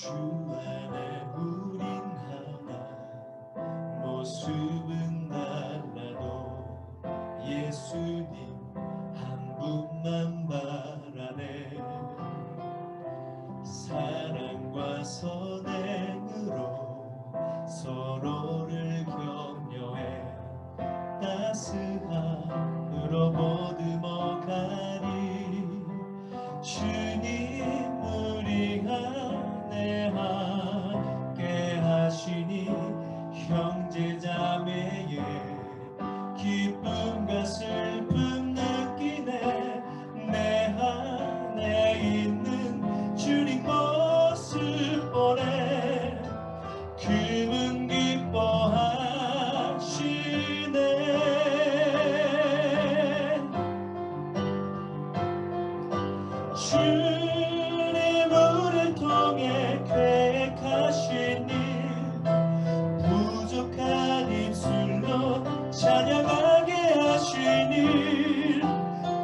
주 안에 우린 하나, 모습은 달라도 예수님 한 분만 바라네. 사랑과 선행으로 서로를 격려해 따스함으로 보듬어가리. 주님 우리 안에 함께 하시니 형제자매의 기쁨과 슬픔 느끼네. 내 안에 있는 주님 모습 보네. 그분 기뻐하시네. 주님 우리를 통해 계획하신 일, 부족한 입술로 찬양하게 하신 일.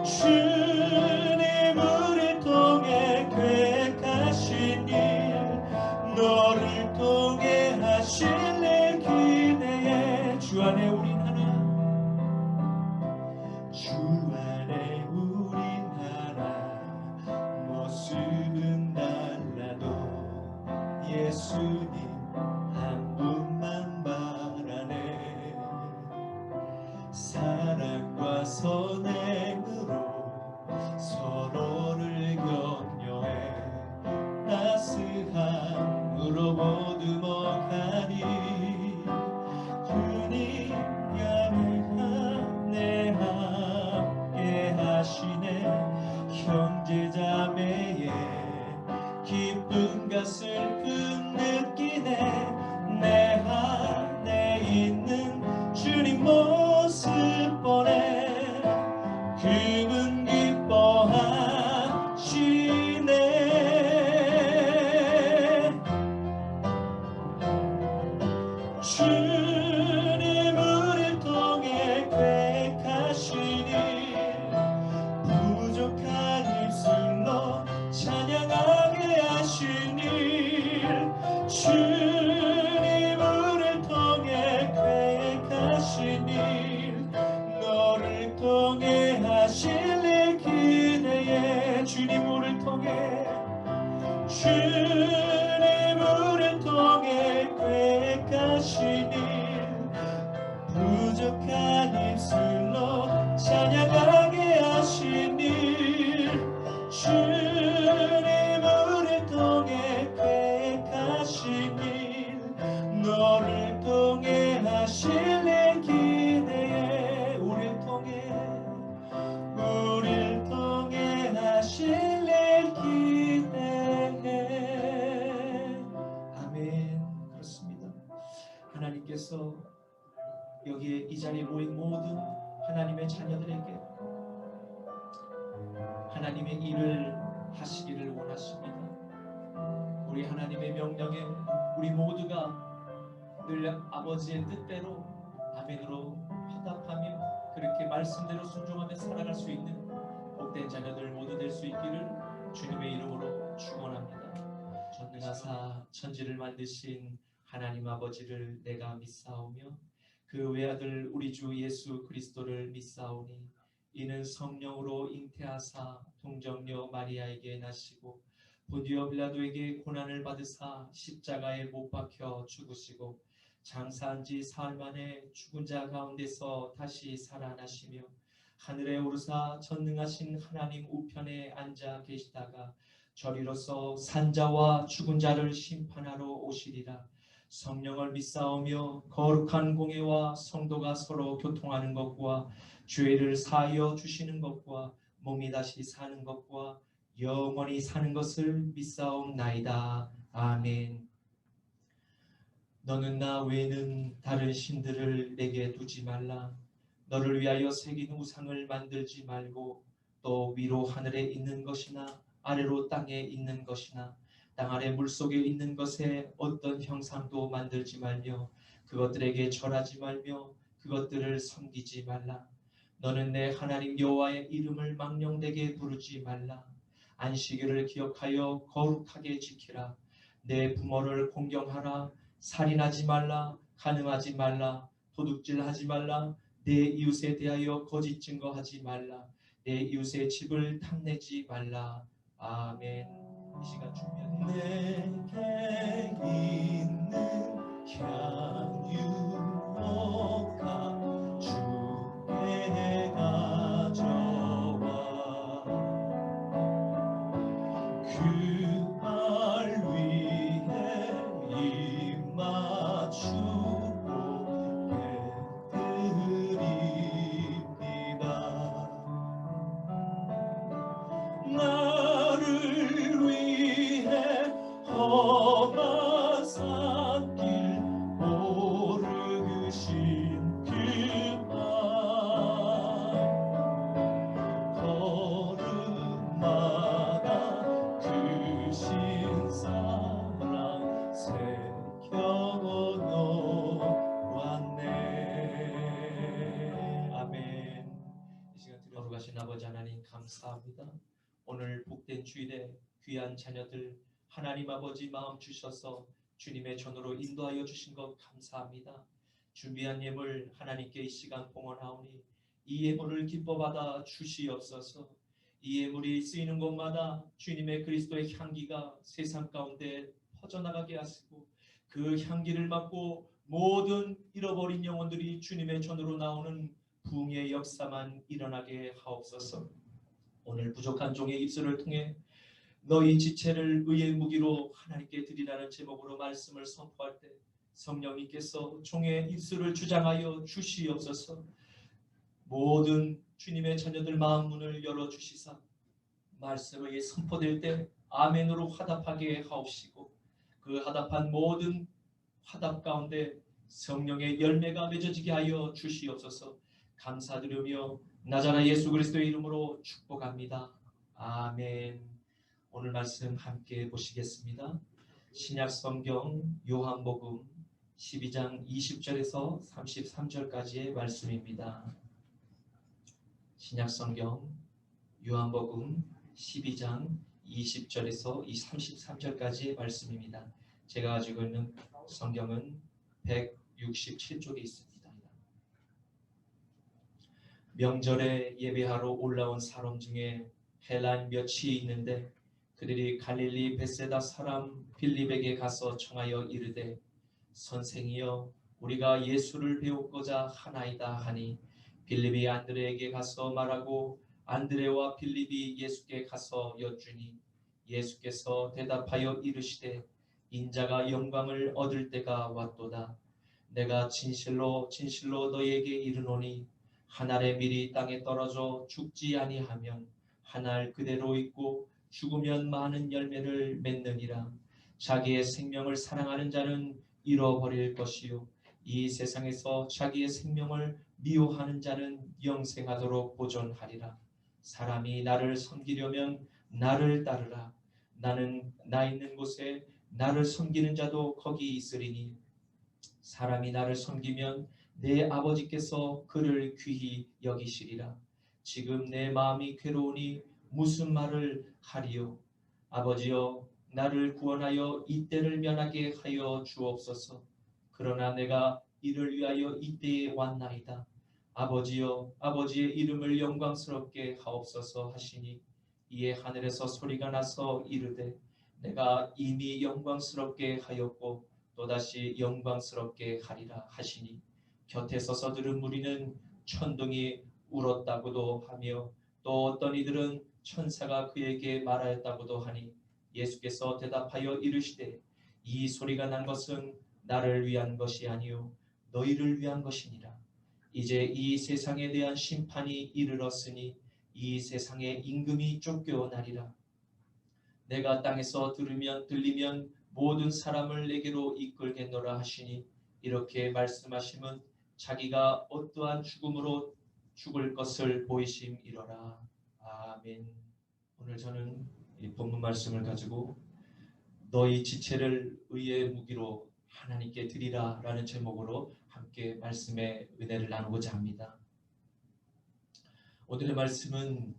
주님 우리를 통해 계획하신 일, 너를 통해 하실 일 기대해. 주 안에 우린 하나, 주 안에 우린 하나, 모습은 달라도 예수님 한 분만 바라네. 사랑과 선행으로 서로를 격려해 따스함으로 보듬어가니. 주님 안에 함께 하시네. 형제자매의 기쁨과 슬픔 느끼네. 내 안에 있는 주님 모습 보네. 그분 기뻐하시네. 주님 우리를 통해 계획하시니 부족한 입술로 찬양하게 하시니. 주님 우리를 통해 계획하시니 너를 통해 하실 일 기대해. 주님 우리를 통해, 주님 우리를 통해 계획하시니 부족한 입술로 찬양하게 하시니. 주님 우리를 통해 계획하시니 너를 통해 하실 일 기대해. 우리를 통해 하실 일 기대해. 아멘. 그렇습니다. 하나님께서 여기에 이 자리에 모인 모든 하나님의 자녀들에게 하나님의 일을 하시기를 원하십니다. 우리 하나님의 명령에 우리 모두가 늘 아버지의 뜻대로 아멘으로 화답하며 그렇게 말씀대로 순종하며 살아갈 수 있는 복된 자녀들 모두 될 수 있기를 주님의 이름으로 축원합니다. 전능하사 천지를 만드신 하나님 아버지를 내가 믿사오며 그 외아들 우리 주 예수 그리스도를 믿사오니 이는 성령으로 잉태하사 동정녀 마리아에게 나시고 본디오 빌라도에게 고난을 받으사 십자가에 못 박혀 죽으시고 장사한 지 사흘 만에 죽은 자 가운데서 다시 살아나시며 하늘에 오르사 전능하신 하나님 우편에 앉아 계시다가 저리로서 산자와 죽은 자를 심판하러 오시리라. 성령을 믿사오며 거룩한 공예와 성도가 서로 교통하는 것과 죄를 사하여 주시는 것과 몸이 다시 사는 것과 영원히 사는 것을 믿사옵나이다. 아멘. 너는 나 외에는 다른 신들을 내게 두지 말라. 너를 위하여 새긴 우상을 만들지 말고 또 위로 하늘에 있는 것이나 아래로 땅에 있는 것이나 땅 아래 물속에 있는 것에 어떤 형상도 만들지 말며 그것들에게 절하지 말며 그것들을 섬기지 말라. 너는 내 하나님 여호와의 이름을 망령되게 부르지 말라. 안식일을 기억하여 거룩하게 지키라. 내 부모를 공경하라. 살인하지 말라. 간음하지 말라. 도둑질하지 말라. 내 이웃에 대하여 거짓 증거하지 말라. 내 이웃의 집을 탐내지 말라. 아멘. 이 시간 준비하세요. 내게 있는 향유로가 주께 가져와 그 알 위에 입 맞추고 배드립니다. 나를 위해 험한 산길 오르신 그만 걸음마다 그 신사랑 새겨놓았네. 아멘. 이 시간 들어가신 아버지 하나님 감사합니다. 오늘 복된 주일에 귀한 자녀들 하나님 아버지 마음 주셔서 주님의 전으로 인도하여 주신 것 감사합니다. 준비한 예물 하나님께 이 시간 봉헌하오니 이 예물을 기뻐 받아 주시옵소서. 이 예물이 쓰이는 곳마다 주님의 그리스도의 향기가 세상 가운데 퍼져나가게 하시고 그 향기를 맡고 모든 잃어버린 영혼들이 주님의 전으로 나오는 부흥의 역사만 일어나게 하옵소서. 오늘 부족한 종의 입술을 통해 너희 지체를 의의 무기로 하나님께 드리라는 제목으로 말씀을 선포할 때 성령님께서 종의 입술을 주장하여 주시옵소서. 모든 주님의 자녀들 마음 문을 열어주시사 말씀이 선포될 때 아멘으로 화답하게 하옵시고 그 화답한 모든 화답 가운데 성령의 열매가 맺어지게 하여 주시옵소서. 감사드리며 나자라 예수 그리스도의 이름으로 축복합니다. 아멘. 오늘 말씀 함께 보시겠습니다. 신약 성경 요한복음 12장 20절에서 33절까지의 말씀입니다. 신약 성경 요한복음 12장 20절에서 33절까지의 말씀입니다. 제가 가지고 있는 성경은 167쪽에 있습니다. 명절에 예배하러 올라온 사람 중에 헬라인 몇이 있는데 그들이 갈릴리 벳세다 사람 빌립에게 가서 청하여 이르되 선생이여 우리가 예수를 배우고자 하나이다 하니 빌립이 안드레에게 가서 말하고 안드레와 빌립이 예수께 가서 여쭈니 예수께서 대답하여 이르시되 인자가 영광을 얻을 때가 왔도다. 내가 진실로 진실로 너희에게 이르노니 한 알의 밀이 땅에 떨어져 죽지 아니하면 한 알 그대로 있고 죽으면 많은 열매를 맺느니라. 자기의 생명을 사랑하는 자는 잃어버릴 것이요 이 세상에서 자기의 생명을 미워하는 자는 영생하도록 보존하리라. 사람이 나를 섬기려면 나를 따르라. 나는 나 있는 곳에 나를 섬기는 자도 거기 있으리니 사람이 나를 섬기면 내 아버지께서 그를 귀히 여기시리라. 지금 내 마음이 괴로우니 무슨 말을 하리요. 아버지여 나를 구원하여 이 때를 면하게 하여 주옵소서. 그러나 내가 이를 위하여 이 때에 왔나이다. 아버지여 아버지의 이름을 영광스럽게 하옵소서 하시니 이에 하늘에서 소리가 나서 이르되 내가 이미 영광스럽게 하였고 또다시 영광스럽게 하리라 하시니 곁에 서서 들은 무리는 천둥이 울었다고도 하며 또 어떤 이들은 천사가 그에게 말하였다고도 하니 예수께서 대답하여 이르시되 이 소리가 난 것은 나를 위한 것이 아니요 너희를 위한 것이니라. 이제 이 세상에 대한 심판이 이르렀으니 이 세상의 임금이 쫓겨나리라. 내가 땅에서 들리면 모든 사람을 내게로 이끌겠노라 하시니 이렇게 말씀하심은 자기가 어떠한 죽음으로 죽을 것을 보이심이로라. 아멘. 오늘 저는 이 본문 말씀을 가지고 너희 지체를 의의 무기로 하나님께 드리라 라는 제목으로 함께 말씀의 은혜를 나누고자 합니다. 오늘의 말씀은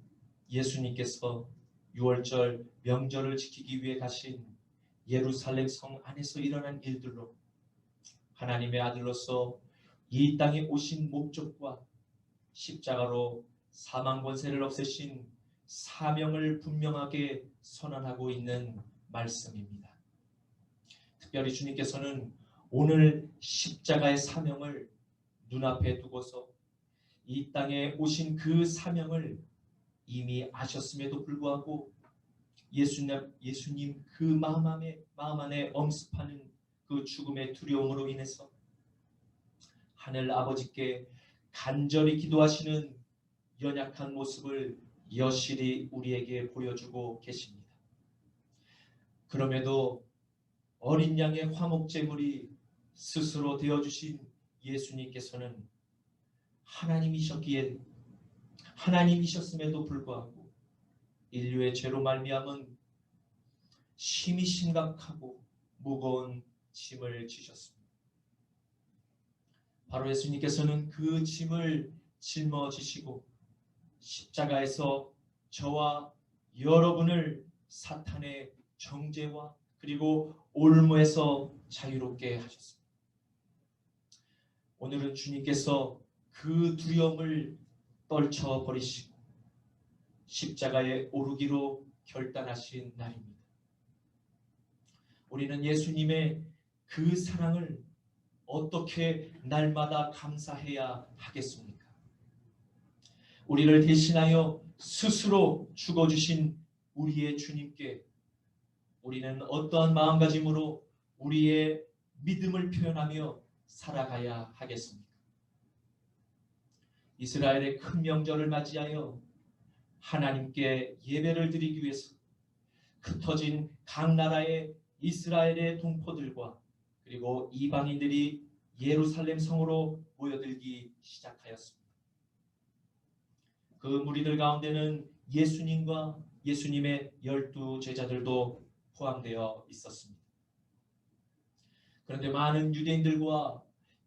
예수님께서 6월절 명절을 지키기 위해 가신 예루살렘 성 안에서 일어난 일들로 하나님의 아들로서 이 땅에 오신 목적과 십자가로 사망 권세를 없애신 사명을 분명하게 선언하고 있는 말씀입니다. 특별히 주님께서는 오늘 십자가의 사명을 눈앞에 두고서 이 땅에 오신 그 사명을 이미 아셨음에도 불구하고 예수님 그 마음 안에 엄습하는 그 죽음의 두려움으로 인해서 하늘 아버지께 간절히 기도하시는 연약한 모습을 여실히 우리에게 보여주고 계십니다. 그럼에도 어린 양의 화목제물이 스스로 되어주신 예수님께서는 하나님이셨음에도 불구하고 인류의 죄로 말미암은 심히 심각하고 무거운 짐을 지셨습니다. 바로 예수님께서는 그 짐을 짊어지시고 십자가에서 저와 여러분을 사탄의 정죄와 그리고 올무에서 자유롭게 하셨습니다. 오늘은 주님께서 그 두려움을 떨쳐버리시고 십자가에 오르기로 결단하신 날입니다. 우리는 예수님의 그 사랑을 어떻게 날마다 감사해야 하겠습니까? 우리를 대신하여 스스로 죽어주신 우리의 주님께 우리는 어떠한 마음가짐으로 우리의 믿음을 표현하며 살아가야 하겠습니까? 이스라엘의 큰 명절을 맞이하여 하나님께 예배를 드리기 위해서 흩어진 각 나라의 이스라엘의 동포들과 그리고 이방인들이 예루살렘 성으로 모여들기 시작하였습니다. 그 무리들 가운데는 예수님과 예수님의 12 제자들도 포함되어 있었습니다. 그런데 많은 유대인들과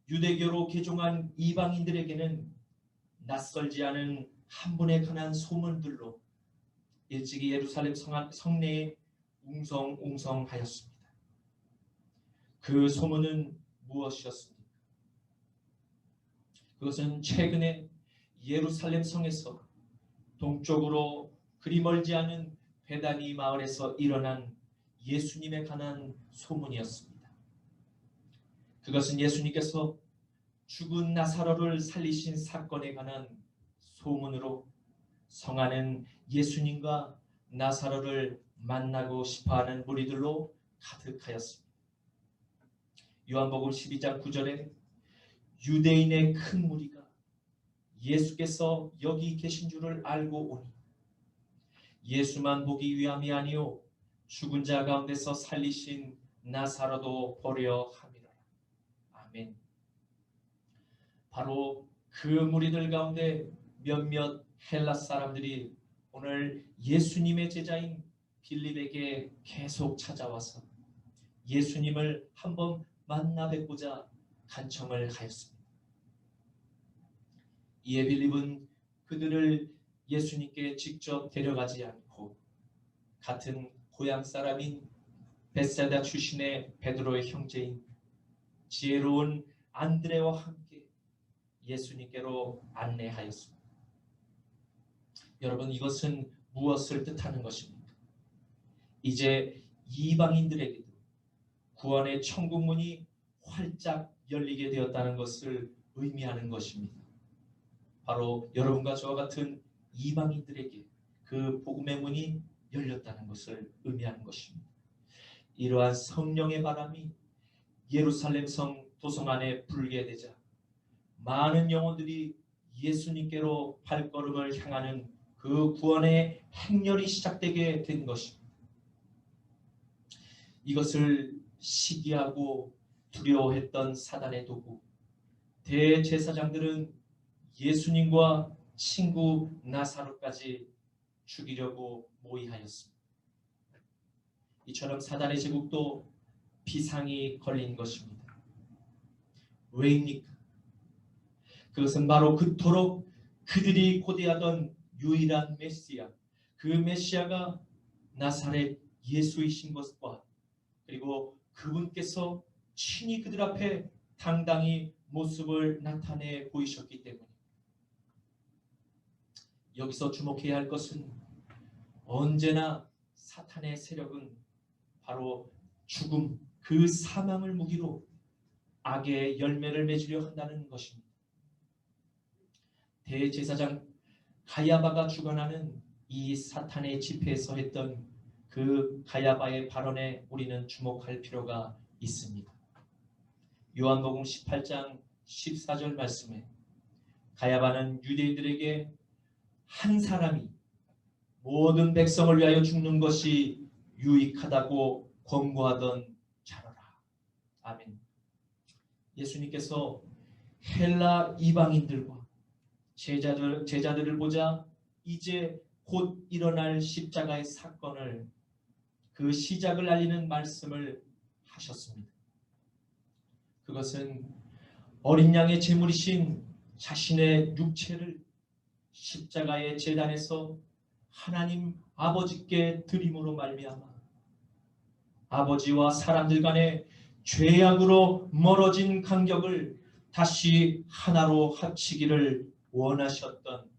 유대교로 개종한 이방인들에게는 낯설지 않은 한 분에 관한 소문들로 일찍이 예루살렘 성내에 웅성웅성하였습니다. 그 소문은 무엇이었습니까? 그것은 최근에 예루살렘 성에서 동쪽으로 그리 멀지 않은 베다니 마을에서 일어난 예수님에 관한 소문이었습니다. 그것은 예수님께서 죽은 나사로를 살리신 사건에 관한 소문으로 성 안은 예수님과 나사로를 만나고 싶어하는 무리들로 가득하였습니다. 요한복음 12장 9절에 유대인의 큰 무리가 예수께서 여기 계신 줄을 알고 오니 예수만 보기 위함이 아니요 죽은 자 가운데서 살리신 나사로도 보려 함이라. 아멘. 바로 그 무리들 가운데 몇몇 헬라 사람들이 오늘 예수님의 제자인 빌립에게 계속 찾아와서 예수님을 한번 만나 뵙고자 간청을 하였습니다. 이에 빌립은 그들을 예수님께 직접 데려가지 않고 같은 고향 사람인 벳사다 출신의 베드로의 형제인 지혜로운 안드레와 함께 예수님께로 안내하였습니다. 여러분, 이것은 무엇을 뜻하는 것입니까? 이제 이방인들에게도 구원의 천국문이 활짝 열리게 되었다는 것을 의미하는 것입니다. 바로 여러분과 저와 같은 이방인들에게 그 복음의 문이 열렸다는 것을 의미하는 것입니다. 이러한 성령의 바람이 예루살렘 성 도성 안에 불게 되자 많은 영혼들이 예수님께로 발걸음을 향하는 그 구원의 행렬이 시작되게 된 것입니다. 이것을 시기하고 두려워했던 사단의 도구 대제사장들은 예수님과 친구 나사로까지 죽이려고 모의하였습니다. 이처럼 사단의 제국도 비상이 걸린 것입니다. 왜입니까? 그것은 바로 그토록 그들이 고대하던 유일한 메시아, 그 메시아가 나사렛 예수이신 것과 그리고 그분께서 친히 그들 앞에 당당히 모습을 나타내 보이셨기 때문에 여기서 주목해야 할 것은 언제나 사탄의 세력은 바로 죽음, 그 사망을 무기로 악의 열매를 맺으려 한다는 것입니다. 대제사장 가야바가 주관하는 이 사탄의 집회에서 했던 그 가야바의 발언에 우리는 주목할 필요가 있습니다. 요한복음 18장 14절 말씀에 가야바는 유대인들에게 한 사람이 모든 백성을 위하여 죽는 것이 유익하다고 권고하던 자로라. 아멘. 예수님께서 헬라 이방인들과 제자들을 보자 이제 곧 일어날 십자가의 사건을 그 시작을 알리는 말씀을 하셨습니다. 그것은 어린 양의 제물이신 자신의 육체를 십자가의 제단에서 하나님 아버지께 드림으로 말미암아 아버지와 사람들 간의 죄악으로 멀어진 간격을 다시 하나로 합치기를 원하셨던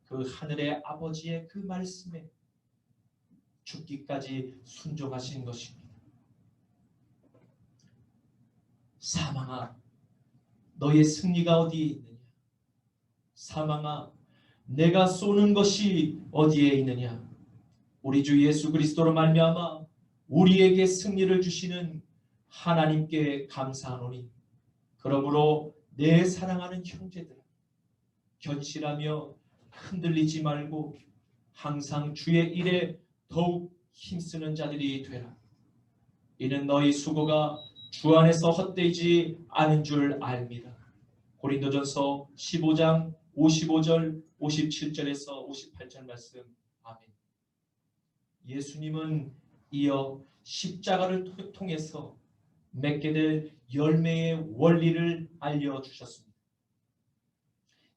그 하늘의 아버지의 그 말씀에 죽기까지 순종하신 것입니다. 사망아, 너의 승리가 어디에 있느냐? 사망아, 내가 쏘는 것이 어디에 있느냐? 우리 주 예수 그리스도로 말미암아 우리에게 승리를 주시는 하나님께 감사하노니 그러므로 내 사랑하는 형제들아, 견실하며 흔들리지 말고 항상 주의 일에 더욱 힘쓰는 자들이 되라. 이는 너희 수고가 주 안에서 헛되지 않은 줄 압니다. 고린도전서 15장 55절 57절에서 58절 말씀. 아멘. 예수님은 이어 십자가를 통해서 맺게 될 열매의 원리를 알려주셨습니다.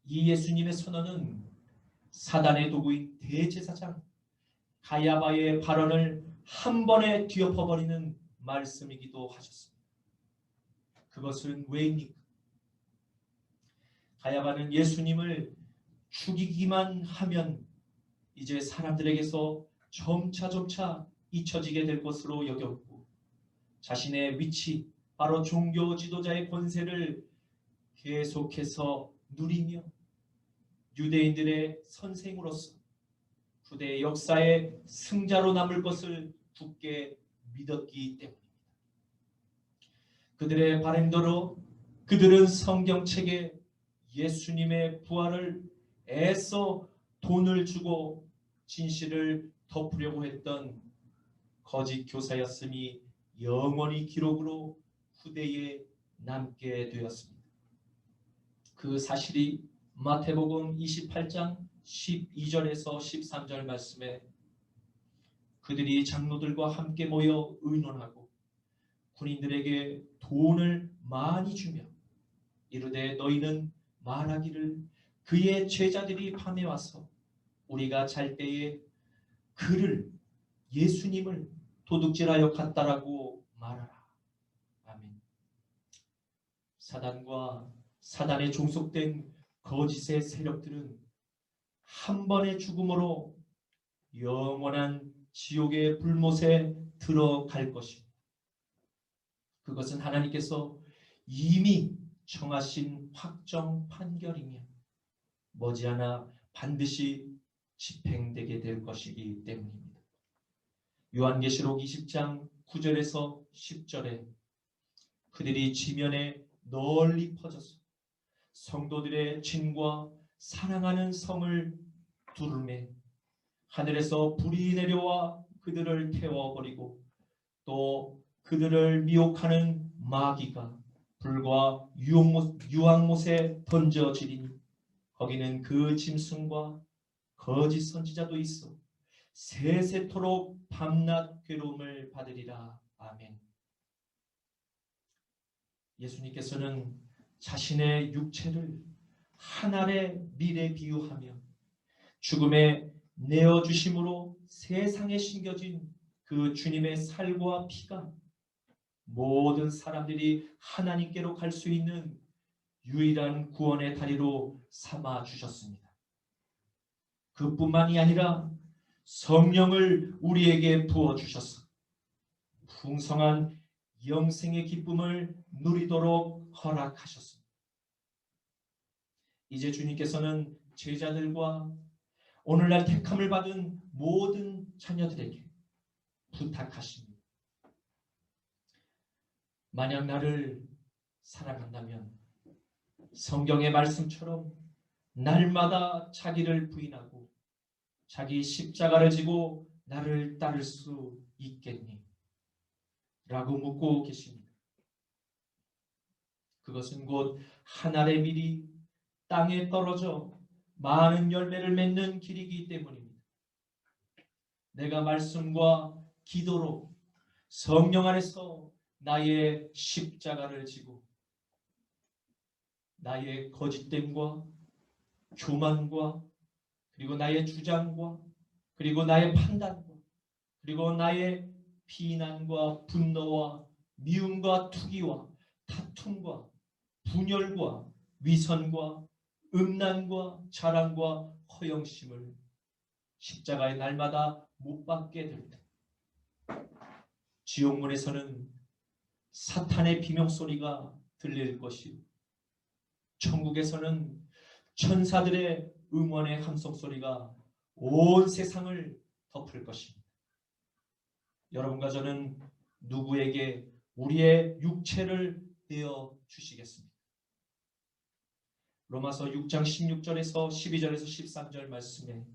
이 예수님의 선언은 사단의 도구인 대제사장 가야바의 발언을 한 번에 뒤엎어버리는 말씀이기도 하셨습니다. 그것은 왜입니까? 가야바는 예수님을 죽이기만 하면 이제 사람들에게서 점차 잊혀지게 될 것으로 여겼고 자신의 위치, 바로 종교 지도자의 권세를 계속해서 누리며 유대인들의 선생으로서 후대 역사의 승자로 남을 것을 굳게 믿었기 때문입니다. 그들의 바램대로 그들은 성경책에 예수님의 부활을 애써 돈을 주고 진실을 덮으려고 했던 거짓 교사였음이 영원히 기록으로 후대에 남게 되었습니다. 그 사실이 마태복음 28장 12절에서 13절 말씀에 그들이 장로들과 함께 모여 의논하고 군인들에게 돈을 많이 주며 이르되 너희는 말하기를 그의 제자들이 밤에 와서 우리가 잘 때에 그를 예수님을 도둑질하여 갔다라고 말하라. 아멘. 사단과 사단에 종속된 거짓의 세력들은 한 번의 죽음으로 영원한 지옥의 불못에 들어갈 것입니다. 그것은 하나님께서 이미 정하신 확정 판결이며 머지않아 반드시 집행되게 될 것이기 때문입니다. 요한계시록 20장 9절에서 10절에 그들이 지면에 널리 퍼져서 성도들의 진과 사랑하는 성을 두르매 하늘에서 불이 내려와 그들을 태워버리고 또 그들을 미혹하는 마귀가 불과 유황못에 던져지리니 거기는 그 짐승과 거짓 선지자도 있어 세세토록 밤낮 괴로움을 받으리라. 아멘. 예수님께서는 자신의 육체를 하늘의 밀에 비유하며 죽음에 내어주심으로 세상에 심겨진 그 주님의 살과 피가 모든 사람들이 하나님께로 갈 수 있는 유일한 구원의 다리로 삼아 주셨습니다. 그뿐만이 아니라 성령을 우리에게 부어 주셔서 풍성한 영생의 기쁨을 누리도록 허락하셨습니다. 이제 주님께서는 제자들과 오늘날 택함을 받은 모든 자녀들에게 부탁하십니다. 만약 나를 사랑한다면 성경의 말씀처럼 날마다 자기를 부인하고 자기 십자가를 지고 나를 따를 수 있겠니? 라고 묻고 계십니다. 그것은 곧 한 알의 밀이 땅에 떨어져 많은 열매를 맺는 길이기 때문입니다. 내가 말씀과 기도로 성령 안에서 나의 십자가를 지고 나의 거짓됨과 교만과 그리고 나의 주장과 그리고 나의 판단과 그리고 나의 비난과 분노와 미움과 투기와 다툼과 분열과 위선과 음란과 자랑과 허영심을 십자가의 날마다 못 박게 될 때 지옥문에서는 사탄의 비명소리가 들릴 것이요 천국에서는 천사들의 응원의 함성소리가 온 세상을 덮을 것입니다. 여러분과 저는 누구에게 우리의 육체를 내어 주시겠습니까? 로마서 6장 16절에서 12절에서 13절 말씀에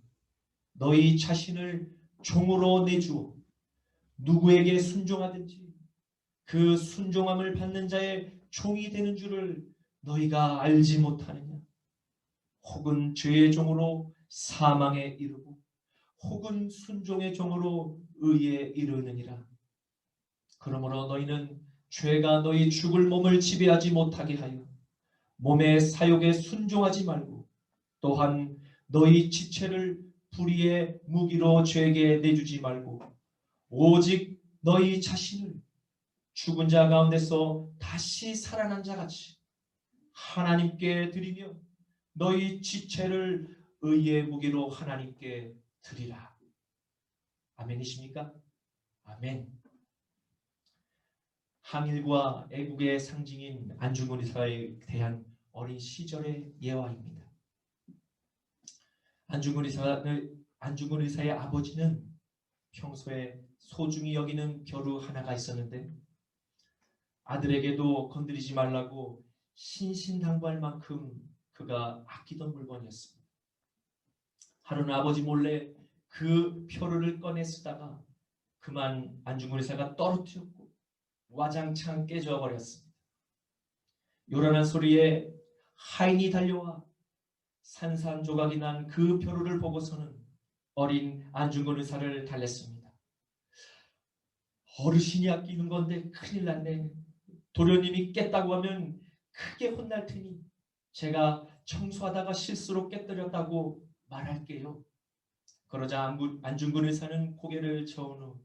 너희 자신을 종으로 내주어 누구에게 순종하든지 그 순종함을 받는 자의 종이 되는 줄을 너희가 알지 못하느냐? 혹은 죄의 종으로 사망에 이르고 혹은 순종의 종으로 의에 이르느니라. 그러므로 너희는 죄가 너희 죽을 몸을 지배하지 못하게 하여 몸의 사욕에 순종하지 말고 또한 너희 지체를 불의의 무기로 죄에게 내주지 말고 오직 너희 자신을 죽은 자 가운데서 다시 살아난 자같이 하나님께 드리며 너희 지체를 의의 무기로 하나님께 드리라. 아멘이십니까? 아멘. 항일과 애국의 상징인 안중근 의사에 대한 어린 시절의 예화입니다. 안중근 의사의 아버지는 평소에 소중히 여기는 벼루 하나가 있었는데 아들에게도 건드리지 말라고 신신당부할 만큼 그가 아끼던 물건이었습니다. 하루는 아버지 몰래 그 벼루를 꺼내 쓰다가 그만 안중근 의사가 떨어뜨렸고 와장창 깨져 버렸습니다. 요란한 소리에 하인이 달려와 산산조각이 난 그 벼루를 보고서는 어린 안중근 의사를 달랬습니다. 어르신이 아끼는 건데 큰일 났네. 도련님이 깼다고 하면 크게 혼날 테니 제가 청소하다가 실수로 깨뜨렸다고 말할게요. 그러자 안중근 의사는 고개를 저은 후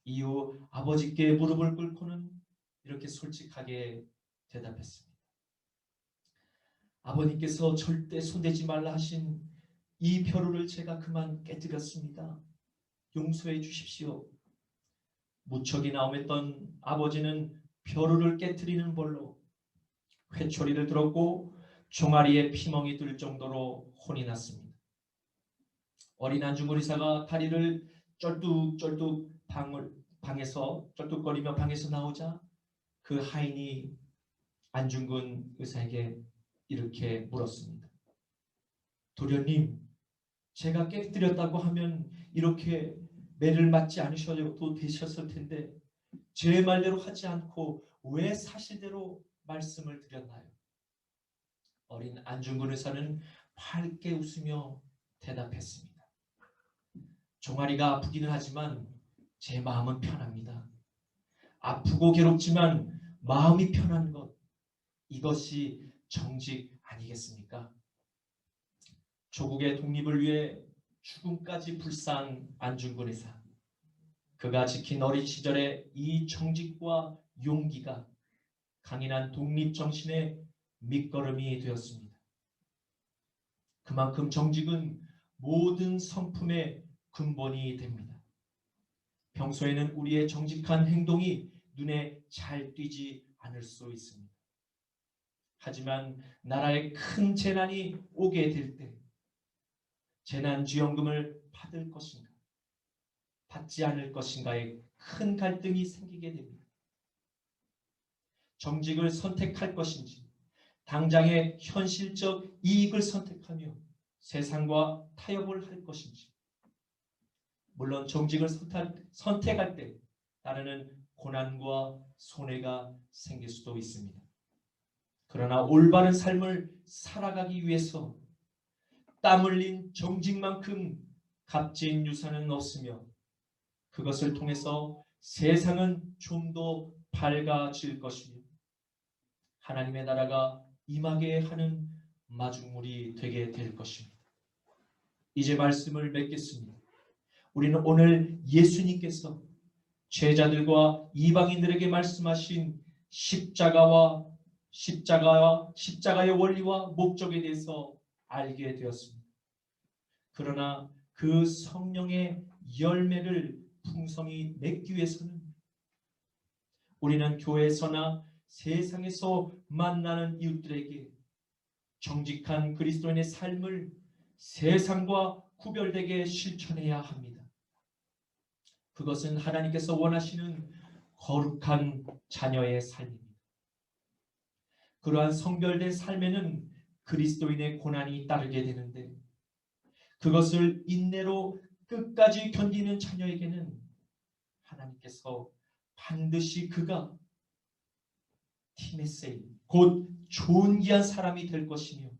이후 아버지께 무릎을 꿇고는 이렇게 솔직하게 대답했습니다. 아버님께서 절대 손대지 말라 하신 이 벼루를 제가 그만 깨뜨렸습니다. 용서해 주십시오. 무척이 나움했던 아버지는 벼루를 깨뜨리는 벌로 회초리를 들었고 종아리에 피멍이 들 정도로 혼이 났습니다. 어린 안중근 의사가 다리를 쩔뚝쩔뚝 방에서 쩔뚝거리며 방에서 나오자 그 하인이 안중근 의사에게 이렇게 물었습니다. 도련님, 제가 깨뜨렸다고 하면 이렇게 매를 맞지 않으셔도 되셨을 텐데 제 말대로 하지 않고 왜 사실대로 말씀을 드렸나요? 어린 안중근 의사는 밝게 웃으며 대답했습니다. 종아리가 아프기는 하지만 제 마음은 편합니다. 아프고 괴롭지만 마음이 편한 것, 이것이 정직 아니겠습니까? 조국의 독립을 위해 죽음까지 불사한 안중근 의사. 그가 지킨 어린 시절의 이 정직과 용기가 강인한 독립정신의 밑거름이 되었습니다. 그만큼 정직은 모든 성품의 근본이 됩니다. 평소에는 우리의 정직한 행동이 눈에 잘 띄지 않을 수 있습니다. 하지만 나라에 큰 재난이 오게 될 때 재난지원금을 받을 것인가 받지 않을 것인가에 큰 갈등이 생기게 됩니다. 정직을 선택할 것인지 당장의 현실적 이익을 선택하며 세상과 타협을 할 것인지, 물론 정직을 선택할 때 따르는 고난과 손해가 생길 수도 있습니다. 그러나 올바른 삶을 살아가기 위해서 땀 흘린 정직만큼 값진 유산은 없으며 그것을 통해서 세상은 좀 더 밝아질 것이며 하나님의 나라가 임하게 하는 마중물이 되게 될 것입니다. 이제 말씀을 맺겠습니다. 우리는 오늘 예수님께서 제자들과 이방인들에게 말씀하신 십자가의 원리와 목적에 대해서 알게 되었습니다. 그러나 그 성령의 열매를 풍성히 맺기 위해서는 우리는 교회에서나 세상에서 만나는 이웃들에게 정직한 그리스도인의 삶을 세상과 구별되게 실천해야 합니다. 그것은 하나님께서 원하시는 거룩한 자녀의 삶입니다. 그러한 성결된 삶에는 그리스도인의 고난이 따르게 되는데 그것을 인내로 끝까지 견디는 자녀에게는 하나님께서 반드시 그가 티메세이 곧 존귀한 사람이 될 것이며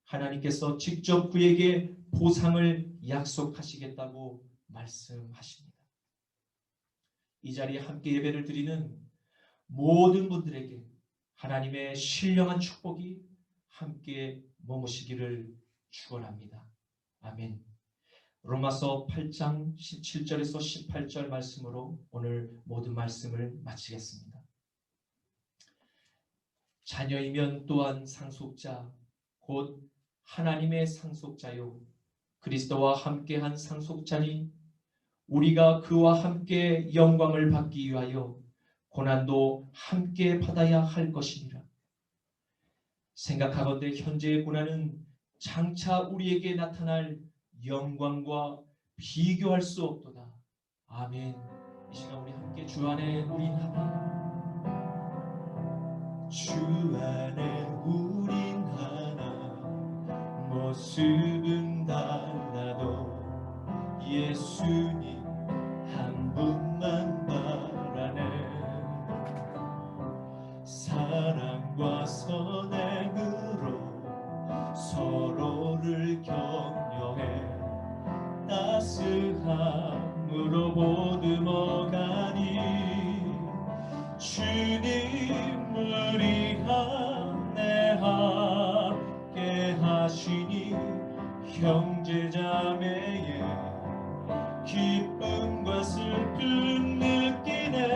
하나님께서 직접 그에게 보상을 약속하시겠다고 말씀하십니다. 이 자리에 함께 예배를 드리는 모든 분들에게 하나님의 신령한 축복이 함께 머무시기를 축원합니다. 아멘. 로마서 8장 17절에서 18절 말씀으로 오늘 모든 말씀을 마치겠습니다. 자녀이면 또한 상속자 곧 하나님의 상속자요 그리스도와 함께한 상속자니 우리가 그와 함께 영광을 받기 위하여 고난도 함께 받아야 할 것이니라. 생각하건대 현재의 고난은 장차 우리에게 나타날 영광과 비교할 수 없도다. 아멘. 이 시간 우리 함께 주 안에 우린 하나, 주 안에 우린 하나, 모습은 달라도 예수님 한 분만 바라네. 사랑과 선행으로 서로를 격려해 따스함으로 보듬어가니 주님을 위하네 함께 하시니 형제자매의 기쁨과 슬픔 느끼네.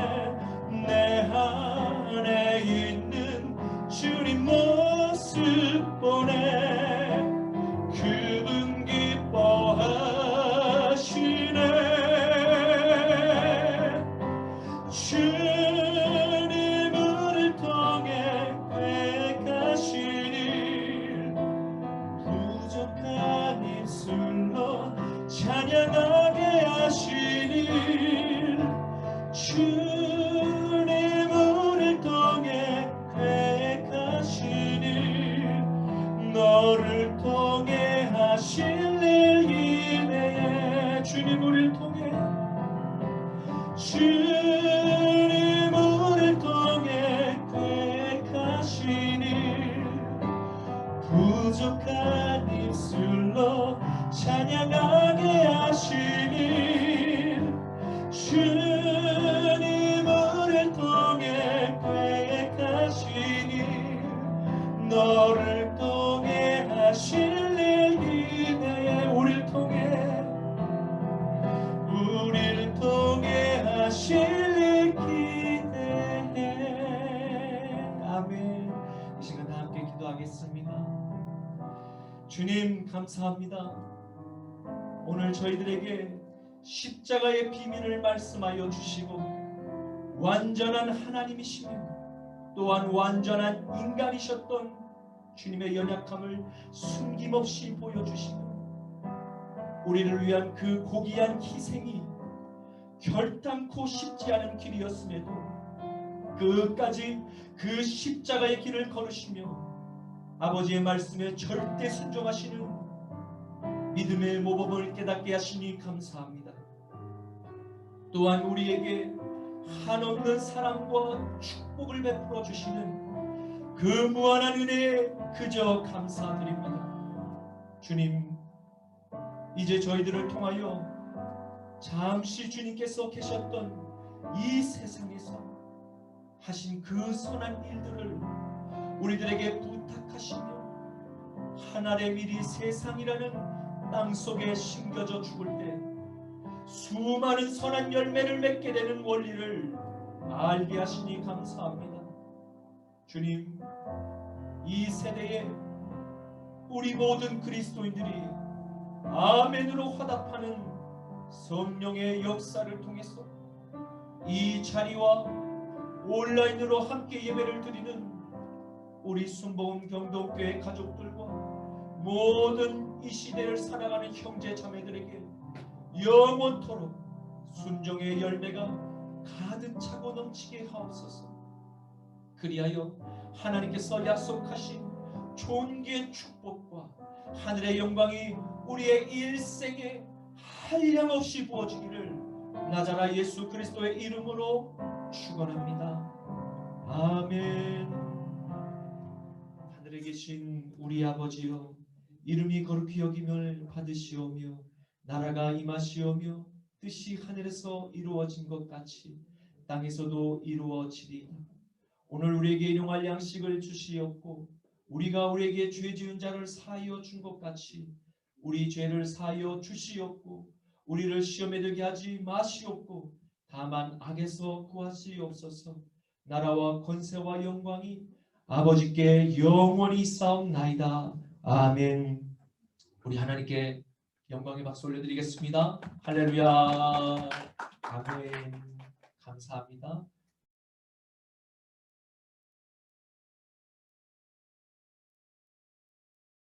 내 안에 있는 주님 모습 보네. 그분 기뻐하시네. 주님을 통해 회개하신 일 부족한 입술로 찬양하게 하시니 주님을 통해 회개하시니 너를 통해 하실 일 이내에 주님 우리를 통해 주님을 통해 회개하시니 부족한 입술로 찬양하게 하시니 주님을 통해 회개하시니 너를 통해 하실 일 이내에 우릴 통해 하실 일 기대에 주님 감사합니다. 오늘 저희들에게 십자가의 비밀을 말씀하여 주시고 완전한 하나님이시며 또한 완전한 인간이셨던 주님의 연약함을 숨김없이 보여주시며 우리를 위한 그 고귀한 희생이 결단코 쉽지 않은 길이었음에도 끝까지 그 십자가의 길을 걸으시며 아버지의 말씀에 절대 순종하시는 믿음의 모범을 깨닫게 하시니 감사합니다. 또한 우리에게 한없는 사랑과 축복을 베풀어 주시는 그 무한한 은혜에 그저 감사드립니다. 주님, 이제 저희들을 통하여 잠시 주님께서 계셨던 이 세상에서 하신 그 선한 일들을 우리들에게 부탁하시며 하늘의 밀이 세상이라는 땅 속에 심겨져 죽을 때 수많은 선한 열매를 맺게 되는 원리를 알게 하시니 감사합니다. 주님, 이 세대에 우리 모든 그리스도인들이 아멘으로 화답하는 성령의 역사를 통해서 이 자리와 온라인으로 함께 예배를 드리는 우리 순복음 경동교회 가족들과 모든 이 시대를 살아가는 형제 자매들에게 영원토록 순종의 열매가 가득 차고 넘치게 하옵소서. 그리하여 하나님께서 약속하신 존귀의 축복과 하늘의 영광이 우리의 일생에 한량없이 부어지기를 나자라 예수 그리스도의 이름으로 축원합니다. 아멘. 하늘에 계신 우리 아버지여, 이름이 거룩히 여김을 받으시오며 나라가 임하시오며 뜻이 하늘에서 이루어진 것 같이 땅에서도 이루어지리이다. 오늘 우리에게 일용할 양식을 주시옵고 우리가 우리에게 죄 지은 자를 사하여 준 것 같이 우리 죄를 사하여 주시옵고 우리를 시험에 들게 하지 마시옵고 다만 악에서 구하시옵소서. 나라와 권세와 영광이 아버지께 영원히 있사옵나이다. 아멘. 우리 하나님께 영광의 박수 올려드리겠습니다. 할렐루야. 아멘. 감사합니다.